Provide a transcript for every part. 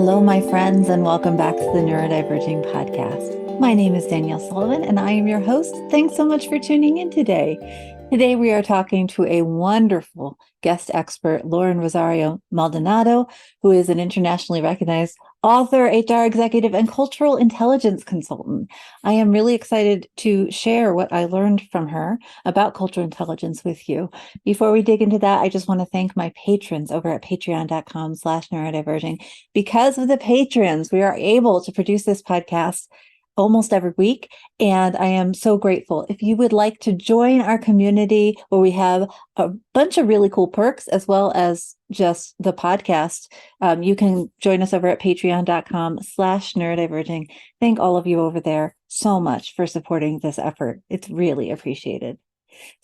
Hello, my friends, and welcome back to the Neurodiverging Podcast. My name is Danielle Sullivan, and I am your host. Thanks so much for tuning in today. Today, we are talking to a wonderful guest expert, Loren Rosaldo-Maldonado, who is an internationally recognized author, HR executive, and cultural intelligence consultant. I am really excited to share what I learned from her about cultural intelligence with you. Before we dig into that, I just want to thank my patrons over at patreon.com/neurodiverging. Because of the patrons, we are able to produce this podcast almost every week. And I am so grateful. If you would like to join our community where we have a bunch of really cool perks, as well as just the podcast, you can join us over at patreon.com/neurodiverging. Thank all of you over there so much for supporting this effort. It's really appreciated.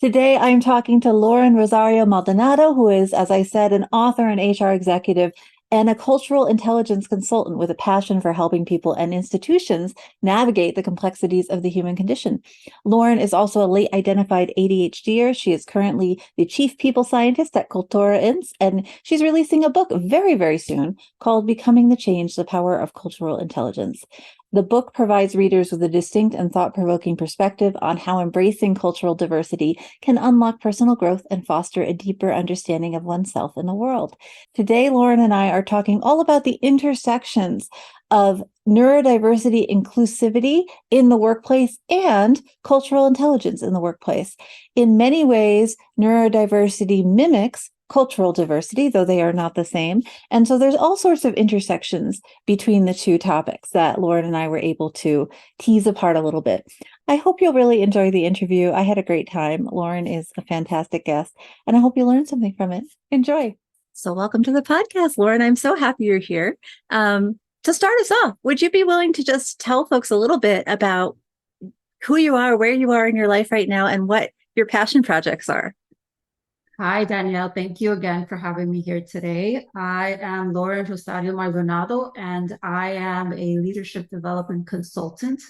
Today, I'm talking to Loren Rosaldo-Maldonado, who is, as I said, an author and HR executive and a cultural intelligence consultant with a passion for helping people and institutions navigate the complexities of the human condition. Loren is also a late identified ADHDer. She is currently the chief people scientist at Cultura Inc, and she's releasing a book very, very soon called Becoming the Change, The Power of Cultural Intelligence. The book provides readers with a distinct and thought-provoking perspective on how embracing cultural diversity can unlock personal growth and foster a deeper understanding of oneself and the world. Today, Loren and I are talking all about the intersections of neurodiversity inclusivity in the workplace and cultural intelligence in the workplace. In many ways, neurodiversity mimics cultural diversity, though they are not the same. And so there's all sorts of intersections between the two topics that Loren and I were able to tease apart a little bit. I hope you'll really enjoy the interview. I had a great time. Loren is a fantastic guest, and I hope you learned something from it. Enjoy. So welcome to the podcast, Loren. I'm so happy you're here. To start us off, would you be willing to just tell folks a little bit about who you are, where you are in your life right now, and what your passion projects are? Hi, Danielle. Thank you again for having me here today. I am Loren Rosaldo-Maldonado, and I am a leadership development consultant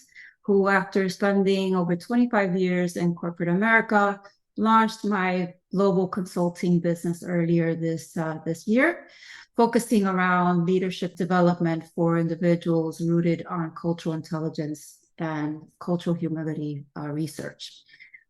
who, after spending over 25 years in corporate America, launched my global consulting business earlier this year, focusing around leadership development for individuals rooted on cultural intelligence and cultural humility research.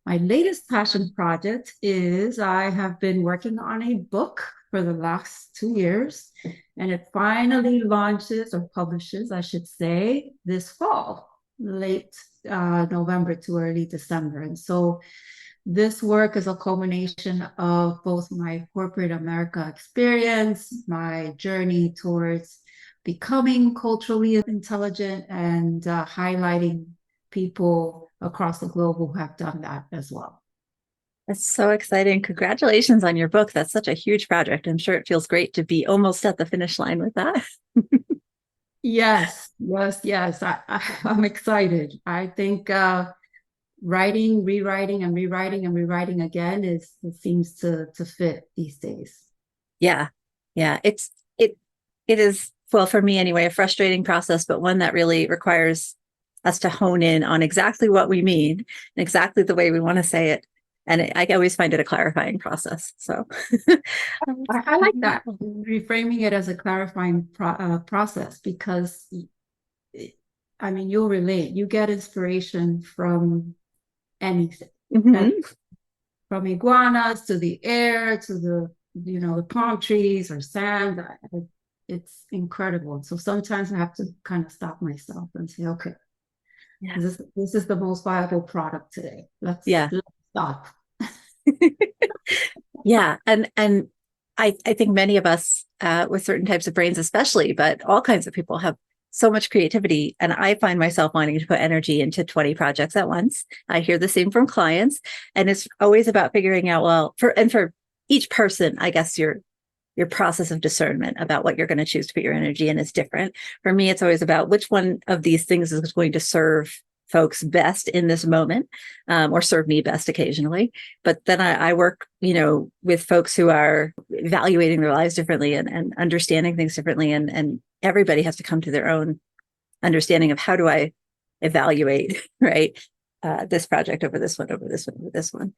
My latest passion project is I have been working on a book for the last 2 years, and it finally launches or publishes, I should say, this fall, late November to early December. And so this work is a culmination of both my corporate America experience, my journey towards becoming culturally intelligent, and highlighting people across the globe who have done that as well. That's so exciting. Congratulations on your book. That's such a huge project. I'm sure it feels great to be almost at the finish line with that. Yes. I'm excited. I think writing, rewriting, and rewriting again it seems to fit these days. Yeah. It is, well, for me anyway, a frustrating process, but one that really requires us to hone in on exactly what we mean and exactly the way we want to say it. And I always find it a clarifying process. So I like that, reframing it as a clarifying process, because you'll relate. You get inspiration from anything, from iguanas to the air to the palm trees or sand. It's incredible. And so sometimes I have to kind of stop myself and say, okay, this is the most viable product today. Let's stop. Yeah. And I think many of us with certain types of brains, especially, but all kinds of people have so much creativity. And I find myself wanting to put energy into 20 projects at once. I hear the same from clients. And it's always about figuring out, for each person, I guess your process of discernment about what you're going to choose to put your energy in is different. For me, it's always about which one of these things is going to serve folks best in this moment, or serve me best occasionally. But then I work, with folks who are evaluating their lives differently and understanding things differently. And everybody has to come to their own understanding of how do I evaluate, right? This project over this one, over this one, over this one.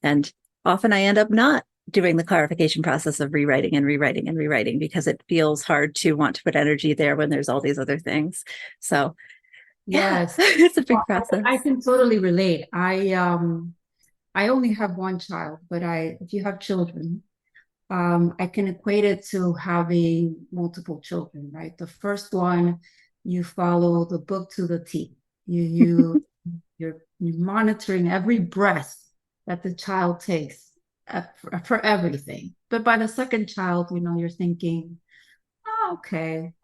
And often I end up not doing the clarification process of rewriting and rewriting and rewriting, because it feels hard to want to put energy there when there's all these other things. So Yes, it's a big process. I can totally relate. I only have one child, but if you have children, I can equate it to having multiple children, right? The first one, you follow the book to the T. You're monitoring every breath that the child takes for everything. But by the second child, you're thinking, oh, okay,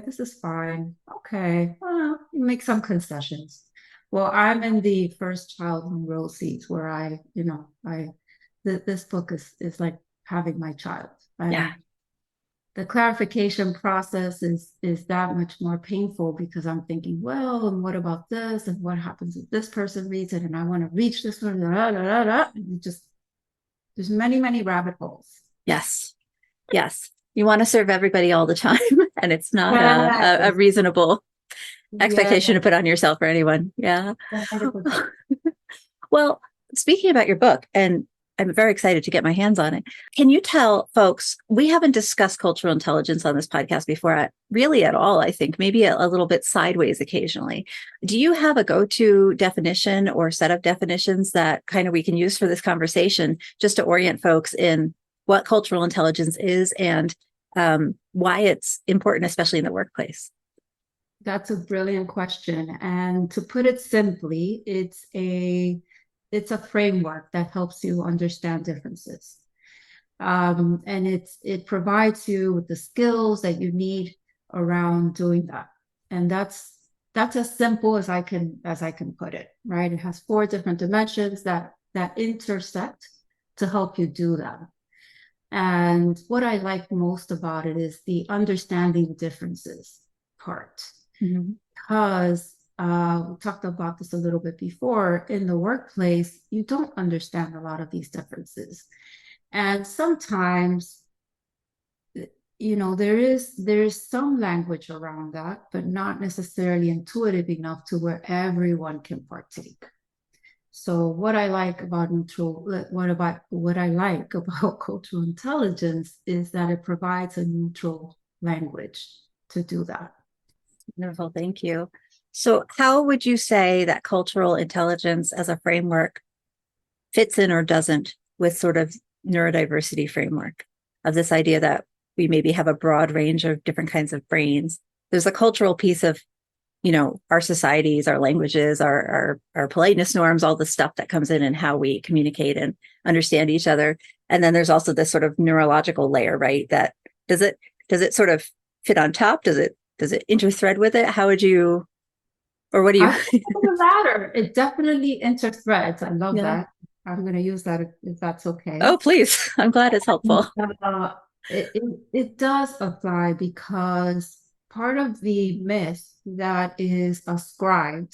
this is fine. Okay, well, you make some concessions. Well, I'm in the first child neuroses where this book is like having my child. And Yeah. the clarification process is that much more painful because I'm thinking, well, and what about this? And what happens if this person reads it? And I want to reach this one. And there's many, many rabbit holes. Yes. Yes. You want to serve everybody all the time, and it's not a reasonable expectation to put on yourself or anyone. Yeah. Well, speaking about your book, and I'm very excited to get my hands on it. Can you tell folks, we haven't discussed cultural intelligence on this podcast before, really at all, I think, maybe a little bit sideways occasionally. Do you have a go-to definition or set of definitions that kind of we can use for this conversation, just to orient folks in what cultural intelligence is and why it's important, especially in the workplace? That's a brilliant question. And to put it simply, it's a framework that helps you understand differences. And it provides you with the skills that you need around doing that. And that's as simple as I can put it, right? It has 4 different dimensions that intersect to help you do that. And what I like most about it is the understanding differences part. Mm-hmm. Because we talked about this a little bit before, in the workplace, you don't understand a lot of these differences. And sometimes, there is some language around that, but not necessarily intuitive enough to where everyone can partake. So what I like about cultural intelligence is that it provides a neutral language to do that. Wonderful, thank you. So how would you say that cultural intelligence as a framework fits in or doesn't with sort of neurodiversity framework of this idea that we maybe have a broad range of different kinds of brains? There's a cultural piece of, our societies, our languages, our politeness norms, all the stuff that comes in and how we communicate and understand each other. And then there's also this sort of neurological layer, right? That does it sort of fit on top? Does it interthread with it? How would you, or what do you? I think the latter. It definitely interthreads. I love that. I'm going to use that if that's okay. Oh, please. I'm glad it's helpful. It does apply because part of the myth that is ascribed,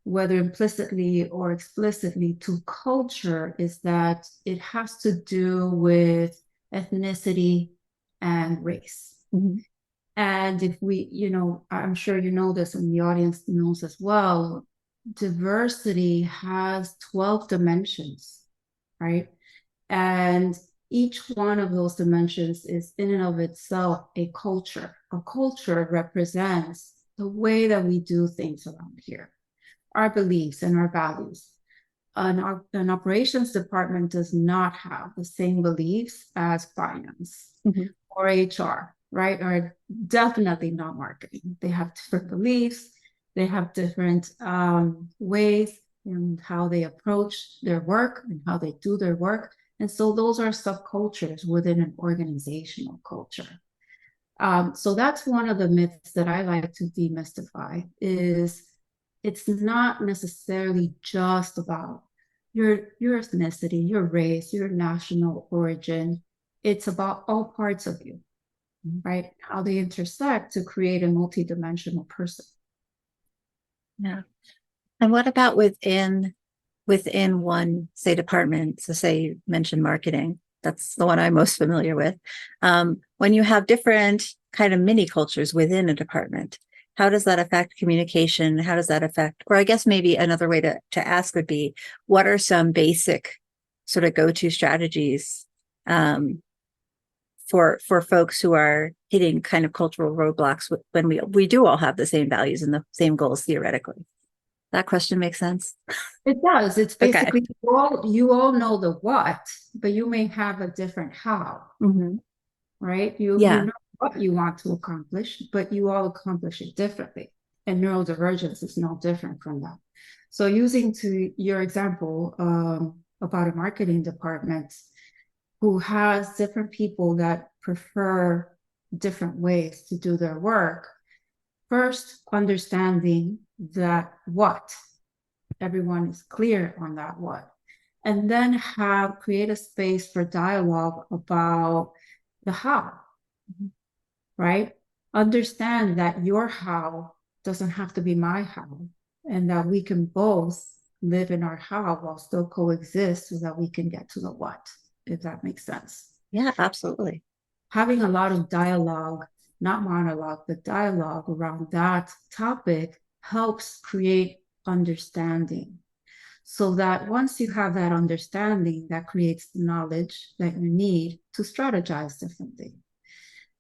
whether implicitly or explicitly, to culture is that it has to do with ethnicity and race. Mm-hmm. And if we, I'm sure you know this and the audience knows as well, diversity has 12 dimensions, right? And each one of those dimensions is in and of itself a culture. A culture represents the way that we do things around here, our beliefs and our values. An operations department does not have the same beliefs as finance or HR, right? Or definitely not marketing. They have different beliefs. They have different ways in how they approach their work and how they do their work. And so those are subcultures within an organizational culture. So that's one of the myths that I like to demystify, is it's not necessarily just about your ethnicity, your race, your national origin. It's about all parts of you, right? How they intersect to create a multidimensional person. Yeah. And what about within one, say, department? So say you mentioned marketing. That's the one I'm most familiar with. When you have different kind of mini cultures within a department, how does that affect communication? How does that affect, or I guess maybe another way to ask would be, what are some basic sort of go-to strategies for folks who are hitting kind of cultural roadblocks when we do all have the same values and the same goals theoretically. That question makes sense? It does. It's basically Okay. you all know the what, but you may have a different how, right? You know what you want to accomplish, but you all accomplish it differently. And neurodivergence is no different from that. So using to your example about a marketing department who has different people that prefer different ways to do their work, first understanding that what, everyone is clear on that what, and then create a space for dialogue about the how, right? Understand that your how doesn't have to be my how, and that we can both live in our how while still coexist so that we can get to the what, if that makes sense. Yeah, absolutely. Having a lot of dialogue, not monologue, but dialogue around that topic helps create understanding. So that once you have that understanding, that creates the knowledge that you need to strategize differently.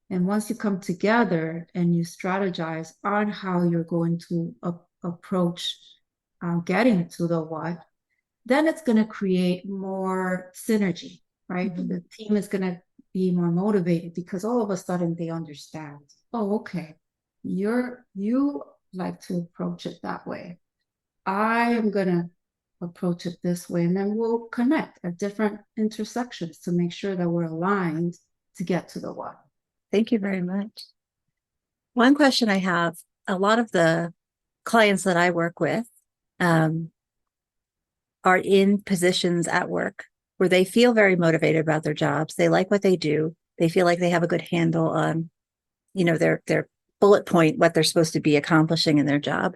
And once you come together and you strategize on how you're going to approach getting to the what, then it's going to create more synergy, right? The team is going to be more motivated because all of a sudden they understand, oh, okay, you like to approach it that way. I am going to approach it this way, and then we'll connect at different intersections to make sure that we're aligned to get to the what. Thank you very much. One question I have, a lot of the clients that I work with are in positions at work where they feel very motivated about their jobs. They like what they do. They feel like they have a good handle on, their bullet point, what they're supposed to be accomplishing in their job.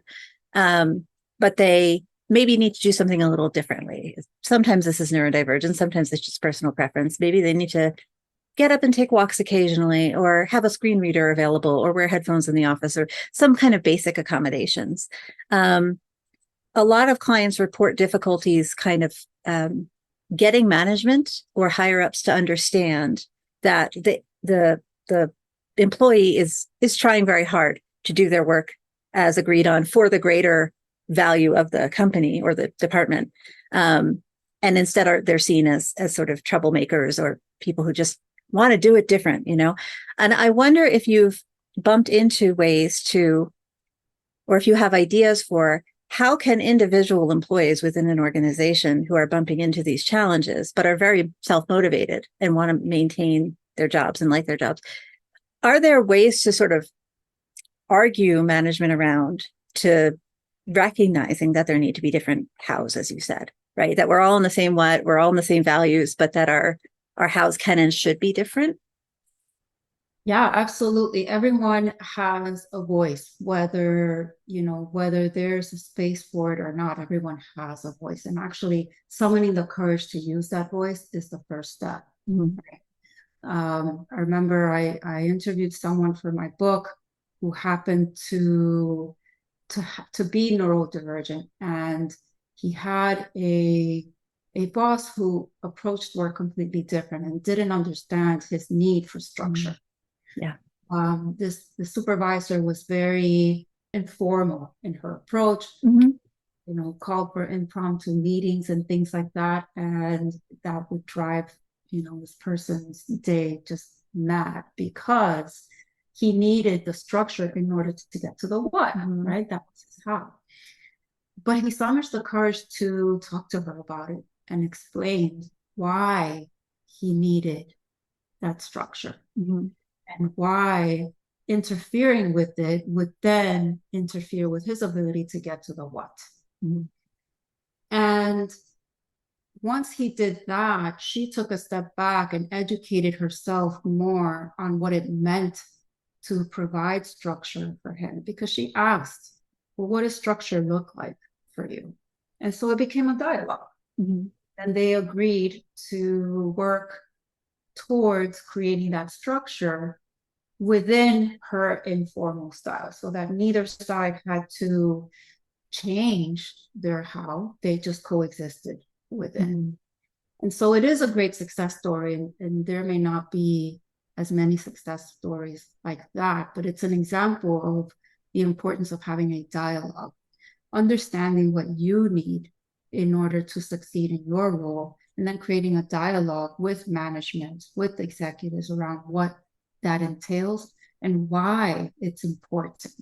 But they maybe need to do something a little differently. Sometimes this is neurodivergent. Sometimes it's just personal preference. Maybe they need to get up and take walks occasionally, or have a screen reader available, or wear headphones in the office, or some kind of basic accommodations. A lot of clients report difficulties kind of getting management or higher ups to understand that the employee is trying very hard to do their work as agreed on for the greater value of the company or the department. And instead they're seen as sort of troublemakers or people who just want to do it different, And I wonder if you've bumped into ways to, or if you have ideas for how can individual employees within an organization who are bumping into these challenges, but are very self-motivated and want to maintain their jobs and like their jobs, are there ways to sort of argue management around to recognizing that there need to be different hows, as you said, right? That we're all in the same what, we're all in the same values, but that our hows can and should be different? Yeah, absolutely. Everyone has a voice, whether there's a space for it or not, everyone has a voice. And actually summoning the courage to use that voice is the first step. Right? I remember I interviewed someone for my book who happened to be neurodivergent, and he had a boss who approached work completely different and didn't understand his need for structure. Yeah. The supervisor was very informal in her approach, called for impromptu meetings and things like that. And that would drive, this person's day just mad because he needed the structure in order to get to the what, right? That was his how. But he summons the courage to talk to her about it and explain why he needed that structure. And why interfering with it would then interfere with his ability to get to the what. And once he did that, she took a step back and educated herself more on what it meant to provide structure for him, because she asked, well, what does structure look like for you? And so it became a dialogue. And they agreed to work towards creating that structure within her informal style, so that neither side had to change their how, they just coexisted within. And so it is a great success story, and there may not be as many success stories like that, but it's an example of the importance of having a dialogue, understanding what you need in order to succeed in your role, and then creating a dialogue with management, with executives around what that entails and why it's important.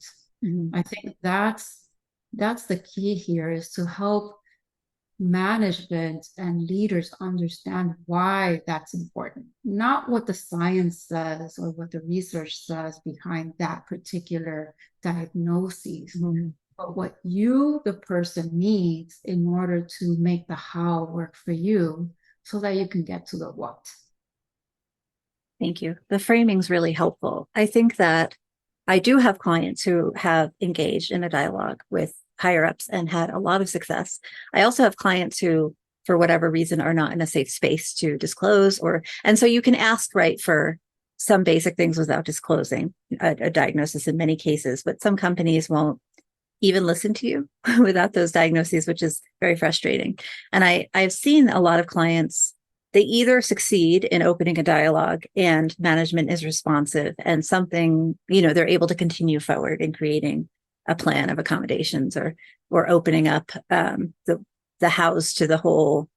Mm-hmm. I think that's the key here, is to help management and leaders understand why that's important, not what the science says or what the research says behind that particular diagnosis, but what you, the person, needs in order to make the how work for you so that you can get to the what. Thank you. The framing's really helpful. I think that I do have clients who have engaged in a dialogue with higher ups and had a lot of success. I also have clients who, for whatever reason, are not in a safe space to disclose, and so you can ask, right, for some basic things without disclosing a diagnosis in many cases, but some companies won't even listen to you without those diagnoses, which is very frustrating. And I've seen a lot of clients, they either succeed in opening a dialogue and management is responsive and something, they're able to continue forward in creating a plan of accommodations or opening up the house to the whole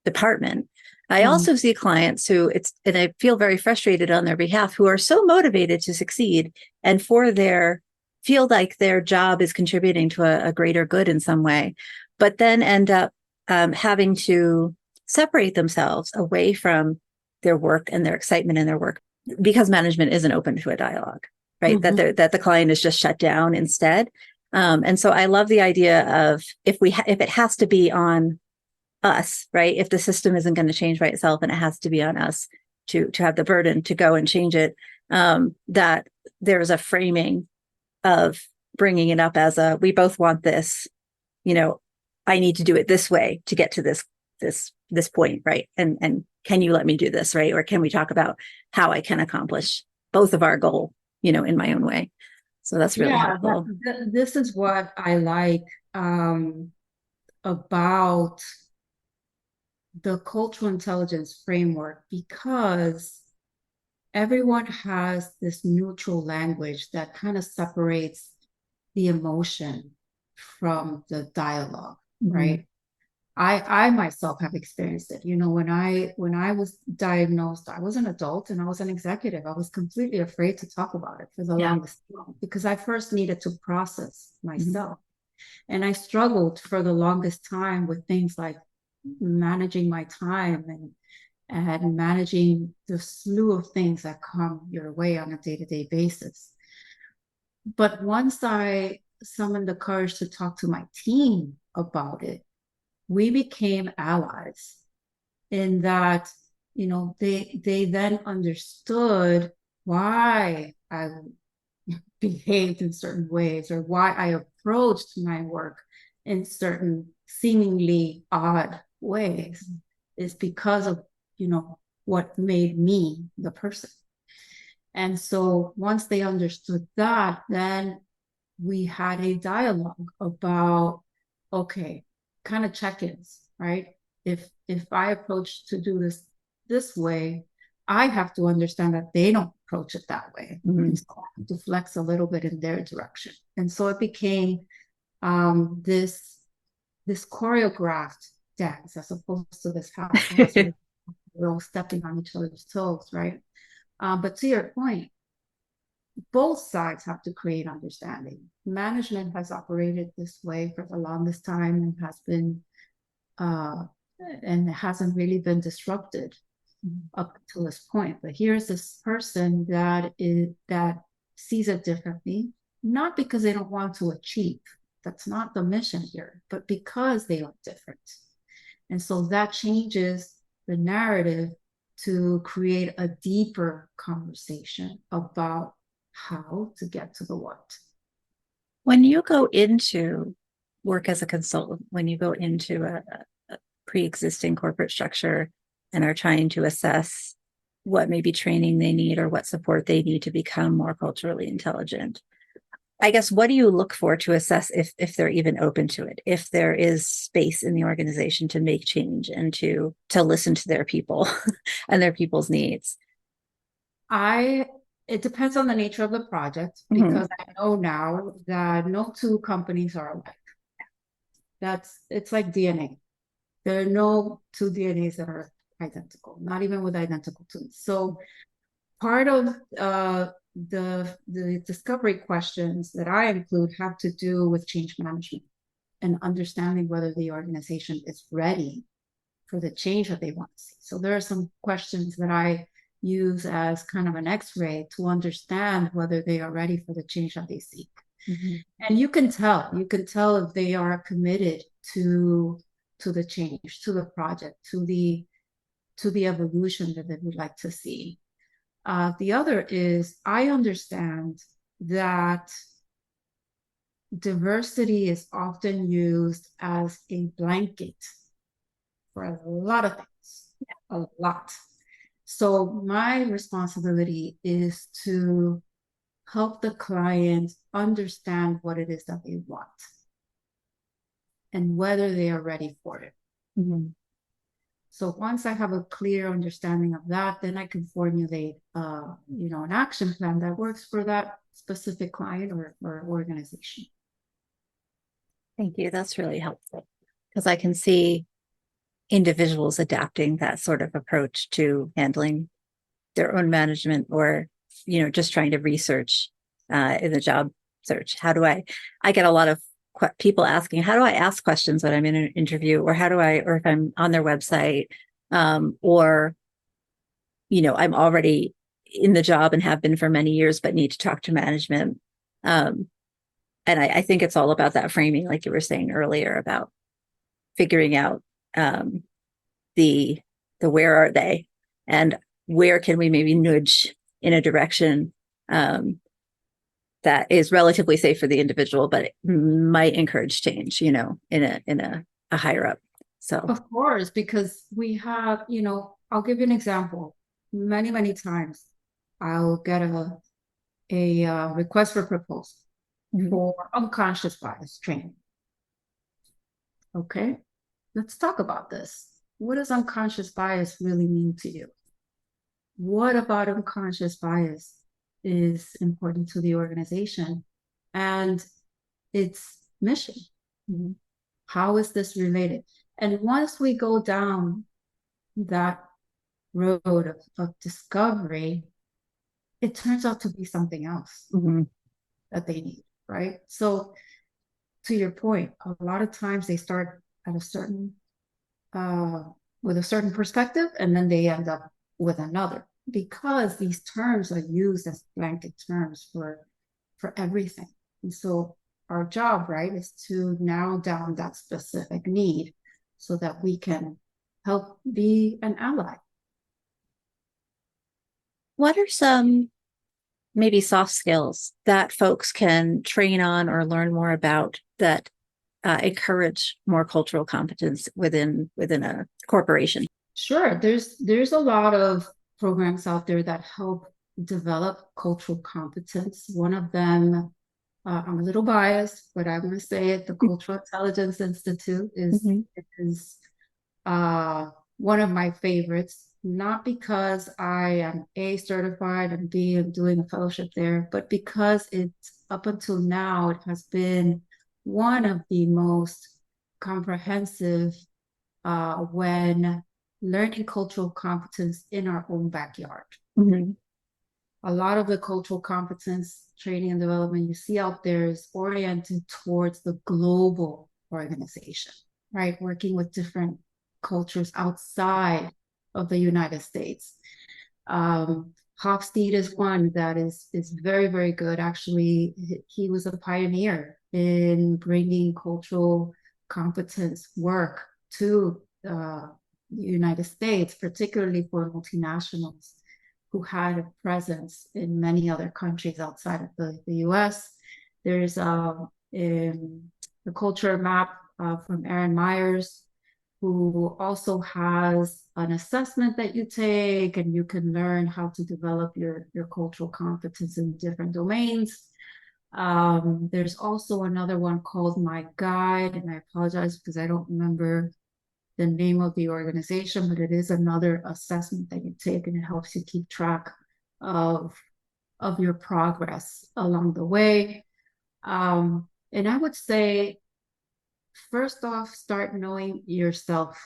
department. I also see clients who and I feel very frustrated on their behalf, who are so motivated to succeed and feel like their job is contributing to a greater good in some way, but then end up having to separate themselves away from their work and their excitement in their work because management isn't open to a dialogue, right? That the client is just shut down instead. And so I love the idea of if it has to be on us, right? If the system isn't going to change by itself and it has to be on us to have the burden to go and change it, that there's a framing of bringing it up as we both want this, I need to do it this way to get to this point, right? And can you let me do this, right? Or can we talk about how I can accomplish both of our goal, in my own way? So that's really helpful. This is what I like about the cultural intelligence framework, because everyone has this neutral language that kind of separates the emotion from the dialogue, right? I myself have experienced it. When I was diagnosed, I was an adult and I was an executive. I was completely afraid to talk about it for the longest time because I first needed to process myself. And I struggled for the longest time with things like managing my time and managing the slew of things that come your way on a day-to-day basis. But once I summoned the courage to talk to my team about it, we became allies in that, they then understood why I behaved in certain ways or why I approached my work in certain seemingly odd ways. Is because of, what made me the person. And so once they understood that, then we had a dialogue about, okay, kind of check-ins, right? If I approach to do this way, I have to understand that they don't approach it that way. And so I have to flex a little bit in their direction. And so it became this choreographed dance as opposed to this house. We're all stepping on each other's toes, right? But to your point, both sides have to create understanding. Management has operated this way for the longest time and has been, and it hasn't really been disrupted up to this point. But here's this person that sees it differently, not because they don't want to achieve. That's not the mission here, but because they are different. And so that changes the narrative to create a deeper conversation about how to get to the what. When you go into work as a consultant, when you go into a pre-existing corporate structure and are trying to assess what maybe training they need or what support they need to become more culturally intelligent, I guess, what do you look for to assess if they're even open to it, if there is space in the organization to make change and to listen to their people and their people's needs? It depends on the nature of the project, Mhm. because I know now that no two companies are alike. It's like DNA. There are no two DNAs that are identical, not even with identical twins. So part of the discovery questions that I include have to do with change management and understanding whether the organization is ready for the change that they want to see. So there are some questions that I use as kind of an X-ray to understand whether they are ready for the change that they seek. Mm-hmm. And you can tell if they are committed to the change, to the project, to the evolution that they would like to see. The other is, I understand that diversity is often used as a blanket for a lot of things, a lot. So my responsibility is to help the client understand what it is that they want and whether they are ready for it. Mm-hmm. So once I have a clear understanding of that, then I can formulate, an action plan that works for that specific client or organization. Thank you. That's really helpful, because I can see individuals adapting that sort of approach to handling their own management, or, just trying to research in the job search. How do I get a lot of people asking, how do I ask questions when I'm in an interview, or or if I'm on their website, or, I'm already in the job and have been for many years, but need to talk to management. And I think it's all about that framing, like you were saying earlier, about figuring out the where are they, and where can we maybe nudge in a direction that is relatively safe for the individual, but it might encourage change, in a higher up. So of course, because we have, I'll give you an example. Many, many times I'll get a request for proposal for unconscious bias training. Okay, let's talk about this. What does unconscious bias really mean to you? What about unconscious bias is important to the organization and its mission? Mm-hmm. How is this related? And once we go down that road of discovery, it turns out to be something else that they need, right? So to your point, a lot of times they start at a certain with a certain perspective, and then they end up with another, because these terms are used as blanket terms for everything. And so our job, right, is to narrow down that specific need so that we can help be an ally. What are some maybe soft skills that folks can train on or learn more about that encourage more cultural competence within a corporation? Sure. There's a lot of programs out there that help develop cultural competence. One of them, I'm a little biased, but I'm going to say it, the Cultural Intelligence Institute is one of my favorites, not because I am A, certified, and B, I'm doing a fellowship there, but because it's, up until now, it has been one of the most comprehensive when learning cultural competence in our own backyard. Mm-hmm. A lot of the cultural competence training and development you see out there is oriented towards the global organization, right? Working with different cultures outside of the United States. Hofstede is one that is very, very good. Actually, he was a pioneer in bringing cultural competence work to the United States, particularly for multinationals who had a presence in many other countries outside of the US. There's the culture map from Aaron Myers, who also has an assessment that you take, and you can learn how to develop your cultural competence in different domains. There's also another one called My Guide, and I apologize because I don't remember the name of the organization, but it is another assessment that you take, and it helps you keep track of your progress along the way. And I would say, first off, start knowing yourself,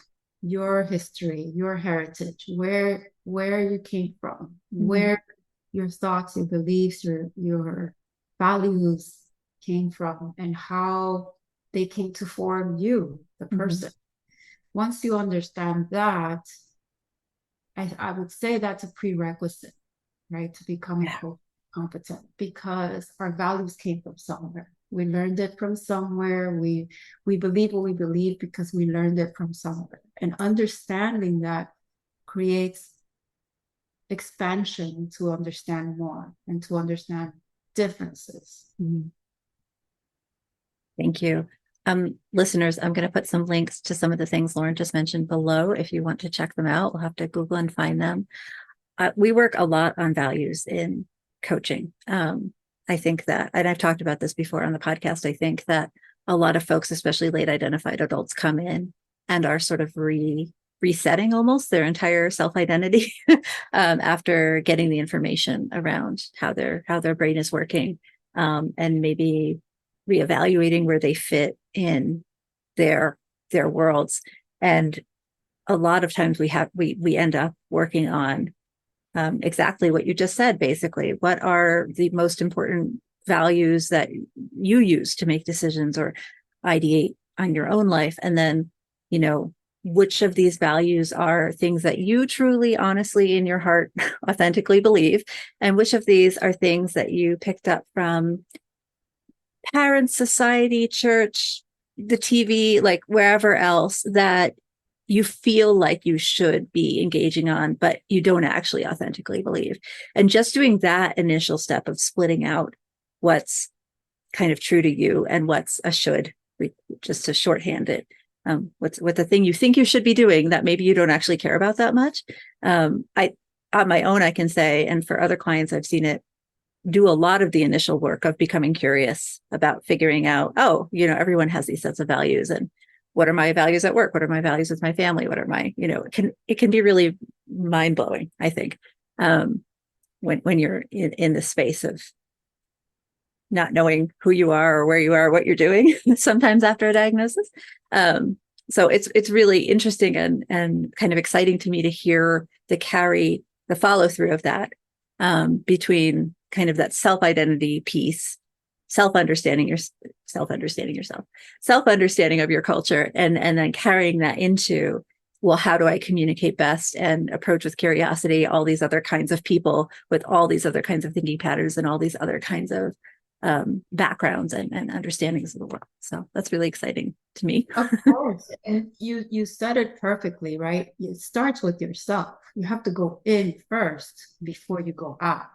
your history, your heritage, where you came from, where your thoughts, your beliefs, your values came from, and how they came to form you, the person. Once you understand that, I would say that's a prerequisite, right, to becoming competent, because our values came from somewhere. We learned it from somewhere. We believe what we believe because we learned it from somewhere. And understanding that creates expansion to understand more and to understand differences. Thank you. Listeners, I'm going to put some links to some of the things Loren just mentioned below. If you want to check them out, we'll have to Google and find them. We work a lot on values in coaching. I think that, and I've talked about this before on the podcast, I think that a lot of folks, especially late identified adults, come in and are sort of resetting almost their entire self-identity after getting the information around how their brain is working, and maybe reevaluating where they fit in their worlds. And a lot of times we end up working on exactly what you just said. Basically, what are the most important values that you use to make decisions or ideate on your own life? And then, which of these values are things that you truly, honestly, in your heart, authentically believe? And which of these are things that you picked up from parents, society, church, the TV, like wherever else that you feel like you should be engaging on, but you don't actually authentically believe? And just doing that initial step of splitting out what's kind of true to you and what's a should, just to shorthand it. What's the thing you think you should be doing that maybe you don't actually care about that much. On my own, I can say, and for other clients, I've seen it do a lot of the initial work of becoming curious about figuring out, everyone has these sets of values, and what are my values at work? What are my values with my family? What are my, it can be really mind blowing, I think, when you're in the space of not knowing who you are or where you are, what you're doing sometimes after a diagnosis. So it's really interesting and kind of exciting to me to hear the follow through of that, between kind of that self-identity piece, self-understanding yourself, self-understanding of your culture, and then carrying that into, well, how do I communicate best and approach with curiosity all these other kinds of people with all these other kinds of thinking patterns and all these other kinds of backgrounds and understandings of the world. So that's really exciting to me. Of course. And you said it perfectly, right? It starts with yourself. You have to go in first before you go out.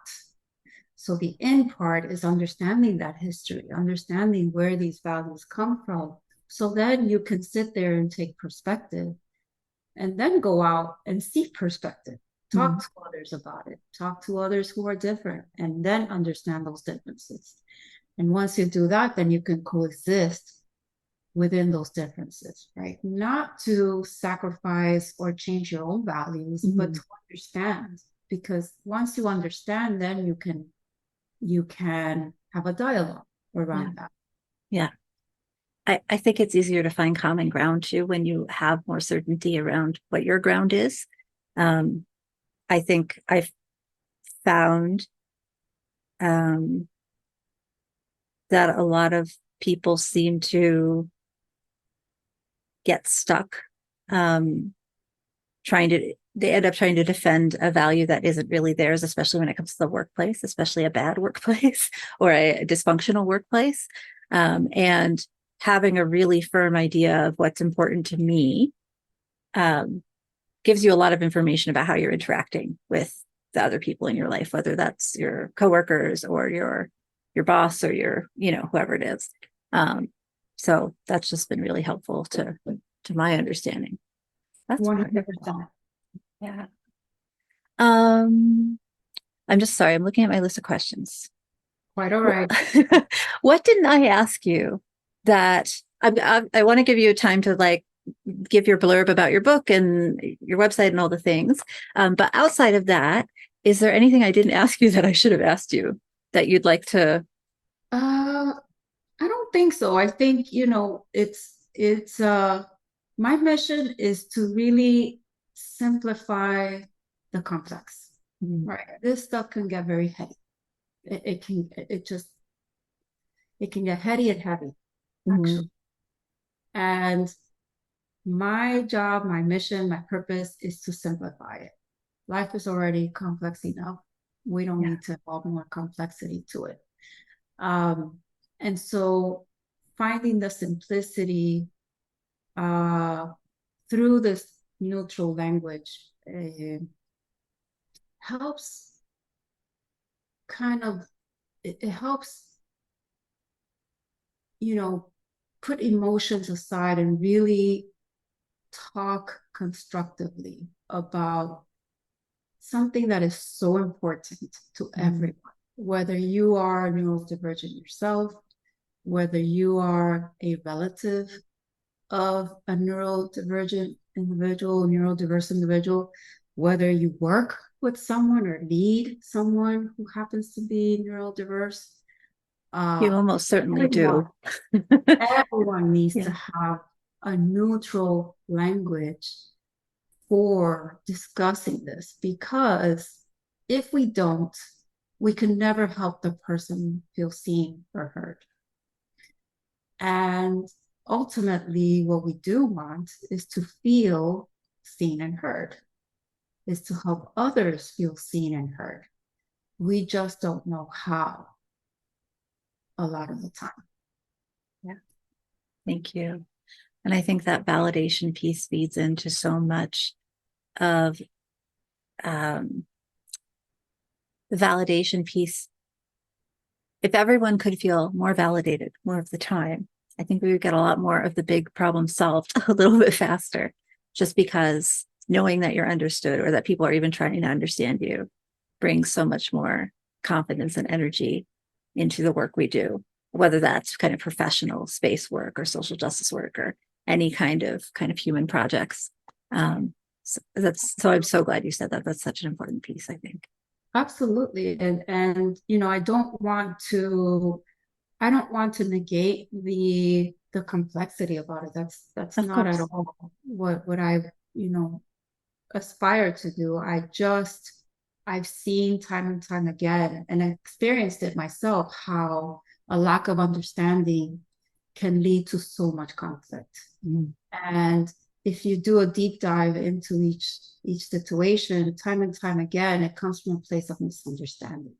So the in part is understanding that history, understanding where these values come from. So then you can sit there and take perspective, and then go out and seek perspective. Talk to others about it. Talk to others who are different, and then understand those differences. And once you do that, then you can coexist within those differences, right? Not to sacrifice or change your own values, but to understand. Because once you understand, then you can have a dialogue around that. Yeah. I think it's easier to find common ground too when you have more certainty around what your ground is. I think I've found that a lot of people seem to get stuck they end up trying to defend a value that isn't really theirs, especially when it comes to the workplace, especially a bad workplace or a dysfunctional workplace. And having a really firm idea of what's important to me gives you a lot of information about how you're interacting with the other people in your life, whether that's your coworkers or your boss or your, whoever it is. So that's just been really helpful to my understanding. That's 100%. Yeah. I'm just sorry. I'm looking at my list of questions. Quite all right. What didn't I ask you that I want to give you time to like give your blurb about your book and your website and all the things. But outside of that, is there anything I didn't ask you that I should have asked you that you'd like to? I don't think so. I think, it's my mission is to really simplify the complex, right? This stuff can get very heady. It can get heady and heavy, actually. And my job, my mission, my purpose is to simplify it. Life is already complex enough. We don't need to add more complexity to it. And so finding the simplicity through this neutral language helps it helps, put emotions aside and really talk constructively about something that is so important to everyone, whether you are neurodivergent yourself, whether you are a relative of a neurodivergent individual, neurodiverse individual, whether you work with someone or lead someone who happens to be neurodiverse. You almost certainly do. Everyone needs to have a neutral language for discussing this, because if we don't, we can never help the person feel seen or heard. And ultimately, what we do want is to feel seen and heard, is to help others feel seen and heard. We just don't know how a lot of the time. Yeah. Thank you. And I think that validation piece feeds into so much of the validation piece. If everyone could feel more validated more of the time, I think we would get a lot more of the big problems solved a little bit faster, just because knowing that you're understood or that people are even trying to understand you brings so much more confidence and energy into the work we do, whether that's kind of professional space work or social justice work or any kind of human projects. So I'm so glad you said that. That's such an important piece, I think. Absolutely. And I don't want to negate the complexity about it. That's not at all what I, aspire to do. I've seen time and time again, and experienced it myself, how a lack of understanding can lead to so much conflict. And if you do a deep dive into each situation, time and time again, it comes from a place of misunderstanding.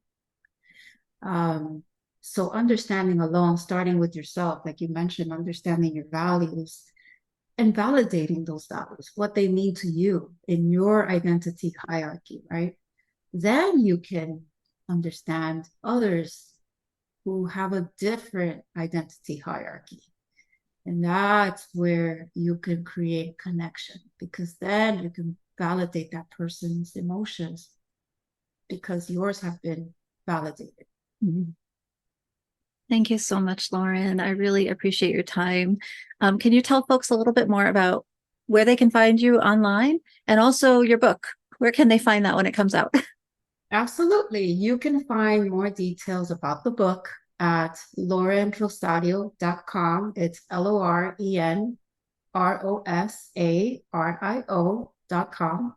So understanding alone, starting with yourself, like you mentioned, understanding your values and validating those values, what they mean to you in your identity hierarchy, right? Then you can understand others who have a different identity hierarchy. And that's where you can create connection, because then you can validate that person's emotions because yours have been validated. Thank you so much, Loren. I really appreciate your time. Can you tell folks a little bit more about where they can find you online, and also your book? Where can they find that when it comes out? Absolutely. You can find more details about the book at lorenrosario.com. It's LorenRosario.com.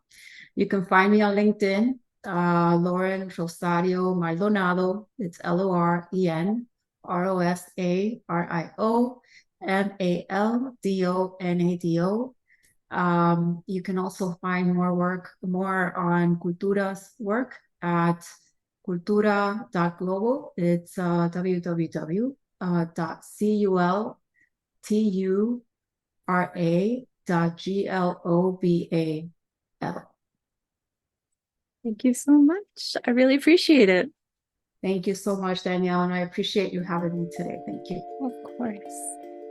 You can find me on LinkedIn, Loren Rosaldo-Maldonado. It's LorenRosalio-Maldonado. You can also find more on Cultura's work at cultura.global. It's www.cultura.global. Thank you so much. I really appreciate it. Thank you so much, Danielle, and I appreciate you having me today. Thank you. Of course.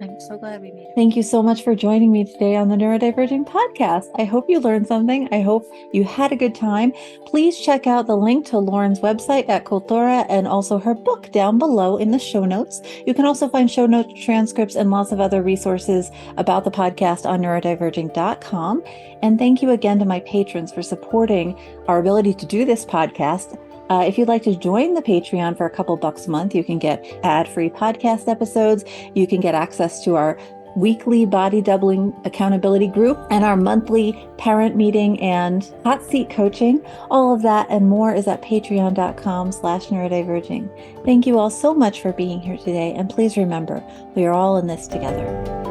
I'm so glad we made it. Thank you so much for joining me today on the Neurodiverging Podcast. I hope you learned something. I hope you had a good time. Please check out the link to Loren's website at Cultura and also her book down below in the show notes. You can also find show notes, transcripts, and lots of other resources about the podcast on neurodiverging.com. And thank you again to my patrons for supporting our ability to do this podcast. If you'd like to join the Patreon for a couple bucks a month, you can get ad-free podcast episodes. You can get access to our weekly body doubling accountability group and our monthly parent meeting and hot seat coaching. All of that and more is at patreon.com/neurodiverging. Thank you all so much for being here today. And please remember, we are all in this together.